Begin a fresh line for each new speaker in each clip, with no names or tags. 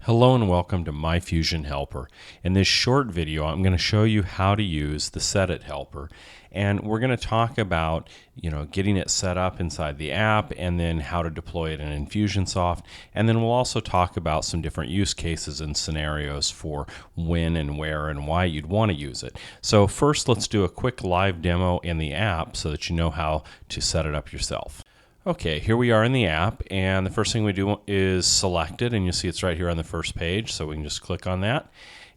Hello and welcome to MyFusion Helper. In this short video, I'm going to show you how to use the Setit helper. And we're going to talk about, getting it set up inside the app and then how to deploy it in Infusionsoft. And then we'll also talk about some different use cases and scenarios for when and where and why you'd want to use it. So first, let's do a quick live demo in the app so that you know how to set it up yourself. Okay, here we are in the app, and the first thing we do is select it, and you'll see it's right here on the first page, so we can just click on that.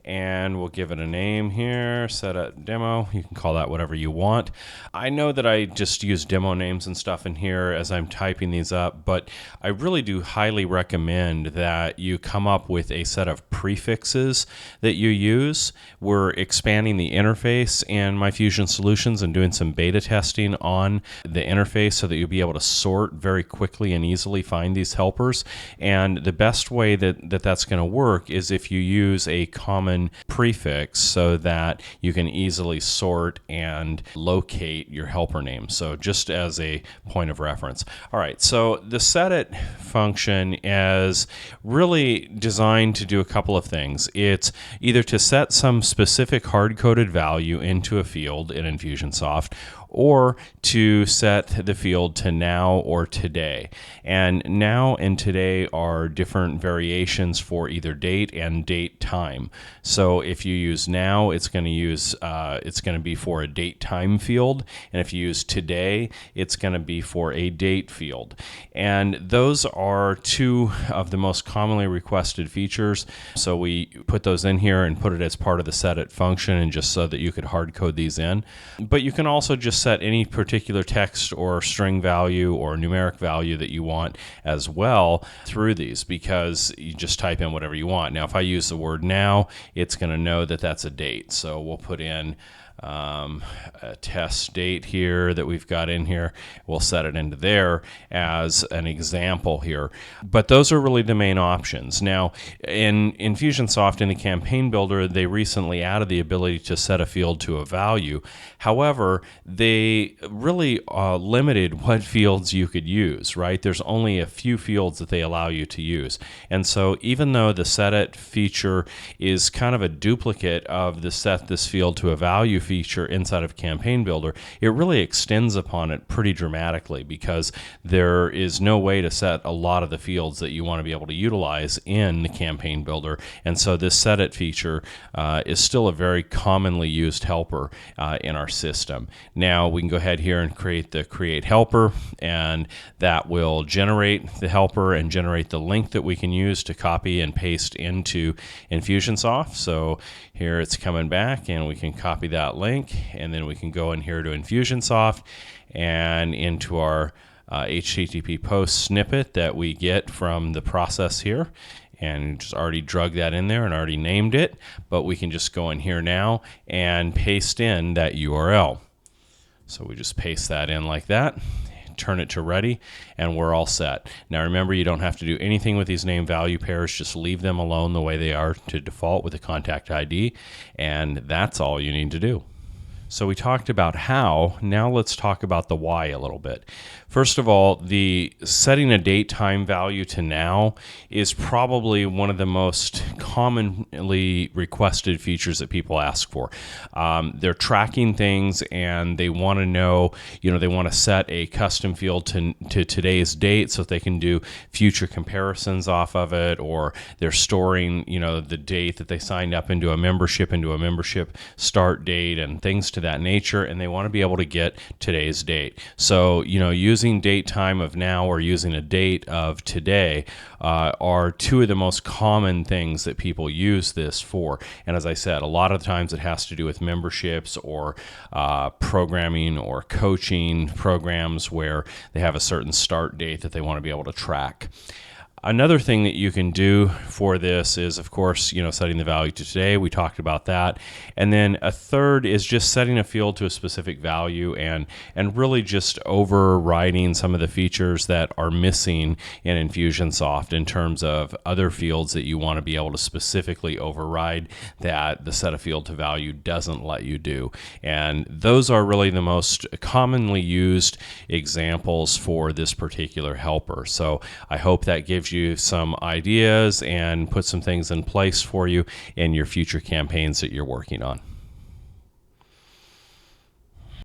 And we'll give it a name here, set a demo. You can call that whatever you want. I know that I just use demo names and stuff in here as I'm typing these up, but I really do highly recommend that you come up with a set of prefixes that you use. We're expanding the interface in MyFusion Solutions and doing some beta testing on the interface so that you'll be able to sort very quickly and easily find these helpers. And the best way that's going to work is if you use a common prefix so that you can easily sort and locate your helper name. So just as a point of reference. All right, so the Setit function is really designed to do a couple of things. It's either to set some specific hard-coded value into a field in Infusionsoft, or to set the field to now or today. And now and today are different variations for either date and date time. So if you use now, it's going to be for a date time field, and if you use today, it's going to be for a date field. And those are two of the most commonly requested features. So we put those in here and put it as part of the Setit function, and just so that you could hard code these in. But you can also just set any particular text or string value or numeric value that you want as well through these, because you just type in whatever you want. Now, if I use the word now, it's going to know that that's a date. So we'll put in a test date here that we've got in here. We'll set it into there as an example here. But those are really the main options. Now, in Infusionsoft, in the campaign builder, they recently added the ability to set a field to a value. However, they really limited what fields you could use, right? There's only a few fields that they allow you to use. And so even though the Setit feature is kind of a duplicate of the set this field to a value feature inside of Campaign Builder, it really extends upon it pretty dramatically, because there is no way to set a lot of the fields that you want to be able to utilize in the Campaign Builder. And so this Setit feature is still a very commonly used helper in our system. Now we can go ahead here and create the create helper, and that will generate the helper and generate the link that we can use to copy and paste into Infusionsoft. So here it's coming back, and we can copy that link, and then we can go in here to Infusionsoft and into our HTTP post snippet that we get from the process here, and just already drug that in there and already named it, but we can just go in here now and paste in that URL. So we just paste that in like that, turn it to ready, and we're all set. Now remember, you don't have to do anything with these name value pairs, just leave them alone the way they are to default with the contact ID, and that's all you need to do. So we talked about how, now let's talk about the why a little bit. First of all, the setting a date time value to now is probably one of the most commonly requested features that people ask for. They're tracking things, and they want to know, they want to set a custom field to today's date so that they can do future comparisons off of it, or they're storing, the date that they signed up into a membership start date and things to that nature, and they want to be able to get today's date. So, using date time of now or using a date of today are two of the most common things that people use this for. And as I said, a lot of times it has to do with memberships or programming or coaching programs where they have a certain start date that they want to be able to track. Another thing that you can do for this is, of course, setting the value to today. We talked about that. And then a third is just setting a field to a specific value and really just overriding some of the features that are missing in Infusionsoft in terms of other fields that you want to be able to specifically override that the set a field to value doesn't let you do. And those are really the most commonly used examples for this particular helper. So I hope that gives you you some ideas and put some things in place for you in your future campaigns that you're working on.